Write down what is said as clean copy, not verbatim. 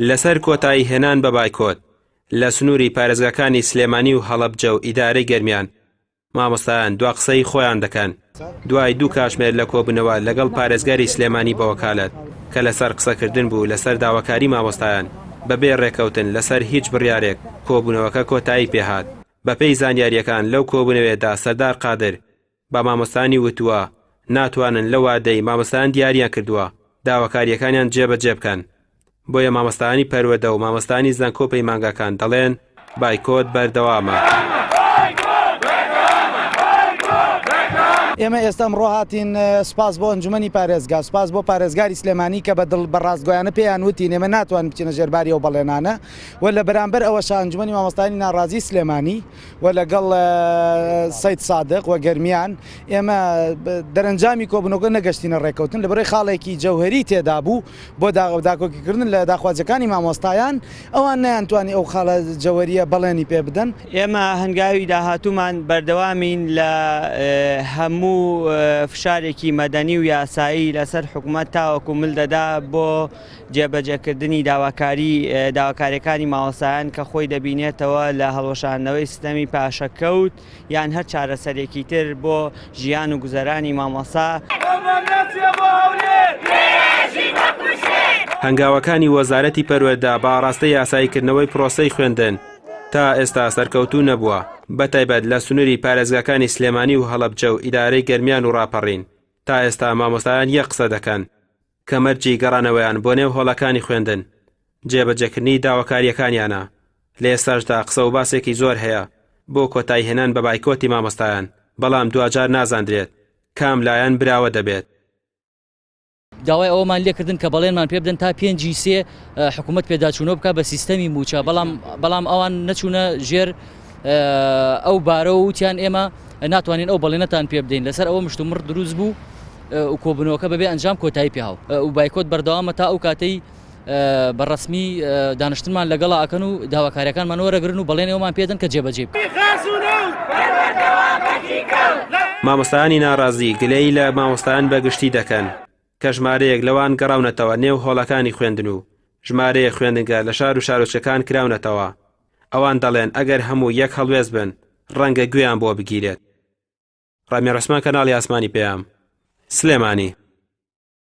لەسەر کۆتایی هێنان بە بایکۆت لە سنووری پارێزگاکانی سلێمانی و هەڵەبجە و ئیدارەی گەرمیان مامۆستایان دوا قسەی خۆیان دەکەن دوای 2 کاتژمێر لە کۆبوونەوە لەگەڵ پارێزگاری سلێمانی بە وەکالەت کە لەسەر قسەکردن بوو لەسەر داواکاری مامۆستایان بەبێ ڕێکەوتن لەسەر هیچ بڕیارێک کۆبوونەوەکە کۆتایی پێهات. بەپێی زانیاریەکان لەو کۆبوونەوەدا سەردار قادر بە مامۆستانی وتووە ناتوانن لە وادەی مامۆستایان دیاریان کردووە داواکاریەکانیان جێبەجێ بکەن. بۆیە مامۆستانی پەروەردە و مامۆستانی زانکۆ پەیمانگاکان دەڵێن بایکۆت بەردەوامە. ئێمە ئێستا ئەمڕۆ هاتین سپاس بۆ ئەنجومەنی پارێزگا، سپاس بۆ پارێزگاری سلێمانی کە بەدڵ بەڕاستگۆیانە پێیان وتین ئێمە ناتوانین بچینە ژێرباری ئەو بەڵێنانە و لە بەرامبەر ئەوەش ئەنجومەنی مامۆستانی ناڕازی سلێمانی و لەگەڵ سەید سادق و گەرمیان ئێمە دەرەنجامی کۆبوونەوەکە نەگەشتینە ڕێکەوتن لەبەرەوەی خاڵێکی جەوهەری تێدا بوو بۆ داکۆکیکردن لە داخوازیەکانی مامۆستایان ئەوان نەیانتوانی ئەو خاڵە جەوهەریە بەڵێنی پێ بدەن. ئێمە هەنگاوی داهاتوومان بەردەوامین لە هەموو فشارێکی مەدەنی و یاسایی لەسەر حکوومەت تاوەکو مل دەدا بۆ جێبەجێکردنی داواکاریەکانی مامۆستایان کە خۆی دەبینێتەوە لە هەڵوەشاندنەوەی سیستەمی پاشەکەوت یان هەر چارەسەرێکی تر بۆ ژیان و گوزەرانی مامۆستا. هەنگاوەکانی وەزارەتی پەروەردە بە ئاڕاستەی یاساییکردنەوەی پرۆسەی خوێندن تا ئێستا سەرکەوتوو نەبووە بەتایبەت لە سنووری پارێزگاکانی سلێمانی و هەڵەبجە و ئیدارەی گەرمیان و ڕاپەڕین. تا ئێستا مامۆستایان یەک قسە دەکەن کە مەرجی گەڕانەوەیان بۆ نێو هۆڵەکانی خوێندن جێبەجێکردنی داواکاریەکانیانە. لە ئێستاشدا قسە و باسێکی زۆر هەیە بۆ کۆتایی هێنان بە بایکۆتی مامۆستایان، بەڵام دوجار نازاندرێت کام لایەن براوە دەبێت. داوای ئەومان لێکردن کە بەڵێنمان پێ بدەن تا 5 حکوومەت پێداچوونەوە بکە بە سیستەمی موچە، بەڵام ئەوان نەچوونە ژێر ئەو بارە و وتیان ئێمە ناتوانین ئەو بەڵێنەتان پێ بدەین. لەسەر ئەوە مشتومڕ دروست بوو و کۆبوونەوەکە بەبێ ئەنجام کۆتایی پێهاو و بایکۆت بەردەوامە تا ئەو کاتەی بەڕەسمی دانیشتنمان لەگەڵا ئەکەن و داواکاریەکانمان وەرەگرن و بەڵێنەوەمان پێدەن کە جێبەجێ بکەن. مامۆستایانی ناڕازی گلەی لە مامۆستایان بەگشتی دەکەن کە ژمارەیەک لەوان گەڕاونەتەوە نێو هۆڵەکانی خوێندن و ژمارەیە خوێندنگە لە شار و شارۆچەکان کراونەتەوە. ئەوان دەڵێن ئەگەر هەموو یەک هەڵوێز بن ڕەنگە گوێیان بۆ بگیرێت. ڕامی ڕەسمان کەناڵی ئاسمانی پێیام سلێمانی.